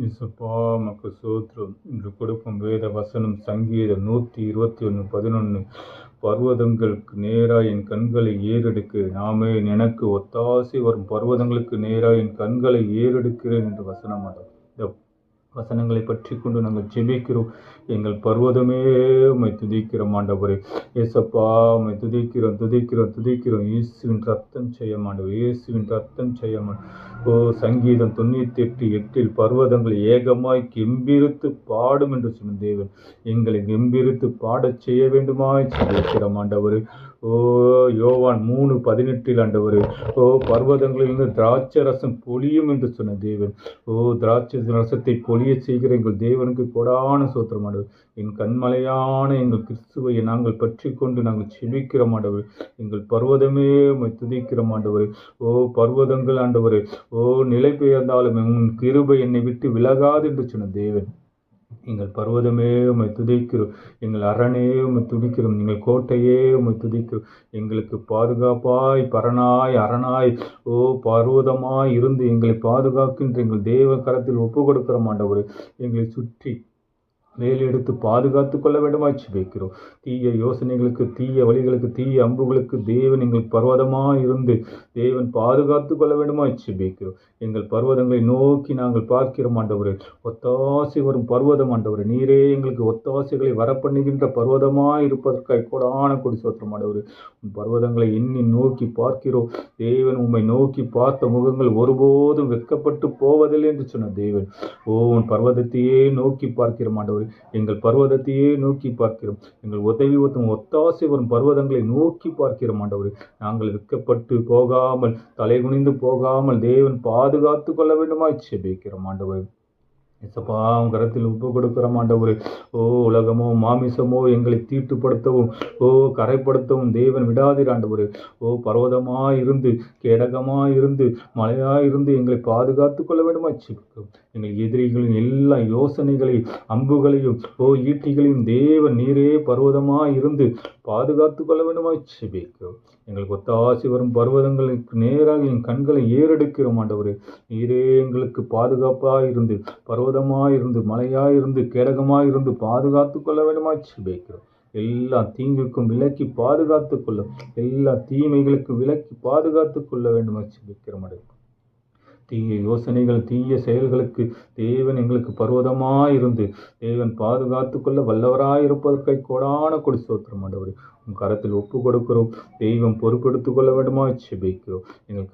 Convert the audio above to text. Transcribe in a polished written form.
இசப்பா மக்கு சோத்திரம். இன்று கொடுக்கும் வேத வசனம் சங்கீதம் 121:11. பர்வதங்களுக்கு நேராய் என் கண்களை ஏறெடுக்கிறேன். நாமே எனக்கு ஒத்தாசை வரும் பர்வதங்களுக்கு நேராய் என் கண்களை ஏறெடுக்கிறேன் என்று வசனமாகும். இந்த வசனங்களை பற்றி கொண்டு நாங்கள் ஜெபிக்கிறோம். எங்கள் பர்வதமே உம்மை துதிக்கிறோம் ஆண்டவரே. ஏசப்பா உம்மை துதிக்கிறோம். இயேசுவின் ரத்தம் செய்ய ஆண்டவர், இயேசுவின் ரத்தம் செய்ய. ஓ சங்கீதம் 98:8 பர்வதங்கள் ஏகமாய் கெம்பீரித்து பாடும் என்று சொன்ன தேவன் எங்களை கெம்பீரித்து பாடச் செய்ய வேண்டுமாய் ஜெபிக்கிறோம் ஆண்டவரே. ஓ யோவான் 3:18 ஆண்டவரே. ஓ பர்வதங்களிலிருந்து திராட்சை ரசம் பொழியும் என்று சொன்ன தேவன். ஓ திராட்சை ரசத்தை பொழிய செய்கிற எங்கள் தேவனுக்கு கொடான சோத்திரம் ஆண்டவர். என் கண்மலையான எங்கள் கிறிஸ்துவை நாங்கள் பற்றி கொண்டு நாங்கள் செபிக்கிற ஆண்டவர். எங்கள் பர்வதமே உம்மை துதிக்கிற ஆண்டவர். ஓ பர்வதங்கள் ஆண்டவர், ஓ நிலை பெயர்ந்தாலும் உன் கிருபை என்னை விட்டு விலகாது என்று சொன்ன தேவன். எங்கள் பர்வதமே உம்மை துதிக்கிறோம். எங்கள் அரணே உம்மை துதிக்கிறோம். எங்கள் கோட்டையே உம்மை துதிக்கிறோம். எங்களுக்கு பாதுகாப்பாய் பரணாய் அரணாய் ஓ பர்வதமாய் இருந்து எங்களை பாதுகாக்கின்ற எங்கள் தேவ கரத்தில் ஒப்பு கொடுக்கிறோம் ஆண்டவர். எங்களை சுற்றி வேலை எடுத்து பாதுகாத்து கொள்ள வேண்டுமாய் ஜெபிக்கிறோம். தீய யோசனைகளுக்கு, தீய வழிகளுக்கு, தீய அம்புகளுக்கு தேவன் எங்களுக்கு பர்வதமாக இருந்து தேவன் பாதுகாத்து கொள்ள வேண்டுமாய் ஜெபிக்கிறோம். எங்கள் பர்வதங்களை நோக்கி நாங்கள் பார்க்கிறோம் ஆண்டவரே. ஒத்தாசை வரும் பர்வதம் ஆண்டவரே. நீரே எங்களுக்கு ஒத்தாசைகளை வரப்பண்ணுகின்ற பர்வதமாய் இருப்பதற்காக கொடான கொடி சோத்திரம் ஆண்டவரே. உன் பர்வதங்களை எண்ணி நோக்கி பார்க்கிறோம். தேவன் உம்மை நோக்கி பார்த்த முகங்கள் ஒருபோதும் வெட்கப்பட்டு போவதில்லை என்று சொன்ன தேவன். ஓ உன் பர்வதத்தையே நோக்கி பார்க்கிறோம் ஆண்டவரே. எங்கள் பர்வதத்தையே நோக்கி பார்க்கிறோம். எங்கள் உதவி ஒத்தாசை வரும் பர்வதங்களை நோக்கி பார்க்கிறோம் ஆண்டவரே. நாங்கள் வெட்கப்பட்டு போகாமல், தலைகுனிந்து போகாமல் தேவன் பாதுகாத்து கொள்ள வேண்டுமாய் ஜெபிக்கிறோம் ஆண்டவரே. இசப்பா உன் கரத்தில் ஒப்பு கொடுக்கிறோம் ஆண்டவரே. ஓ உலகமோ மாமிசமோ எங்களை தீட்டுப்படுத்தவும், ஓ கரைப்படுத்தவும் தேவன் விடாதீர் ஆண்டவரே. ஓ பர்வதமாயிருந்து, கேடகமாயிருந்து, மலையாயிருந்து எங்களை பாதுகாத்து கொள்ள வேண்டுமா ஜெபிக்கிறோம். எங்கள் எதிரிகளின் எல்லா யோசனைகளையும், அம்புகளையும், ஓ ஈட்டிகளையும் தேவன் நீரே பர்வதமாயிருந்து பாதுகாத்து கொள்ள வேண்டுமா ஜெபிக்கிறோம். எங்களுக்கு ஒத்தாசி வரும் பர்வதங்களுக்கு நேராக என் கண்களை ஏறெடுக்கிறோம் ஆண்டவரே. நீரே எங்களுக்கு பாதுகாப்பாயிருந்து, பர்வதமாயிருந்து, மலையாயிருந்து, கேடகமாயிருந்து பாதுகாத்து கொள்ள வேண்டுமாய் ஜெபிக்கிறோம். எல்லா தீங்குக்கும் விலக்கி பாதுகாத்து கொள்ளும், எல்லா தீமைகளுக்கும் விலக்கி பாதுகாத்து கொள்ள வேண்டுமாய் ஜெபிக்கிறோம். தீய யோசனைகள், தீய செயல்களுக்கு தேவன் எங்களுக்கு பர்வதமாயிருந்து தேவன் பாதுகாத்து கொள்ள வல்லவராயிருப்பதற்காக கொடான கொடி சோத்திரம் ஆண்டவரே. உன் கரத்தில் ஒப்பு கொடுக்கிறோம். தெய்வம் பொறுப்பெடுத்துக் கொள்ள வேண்டுமா ஜெபிக்கிறோம். எங்களுக்கு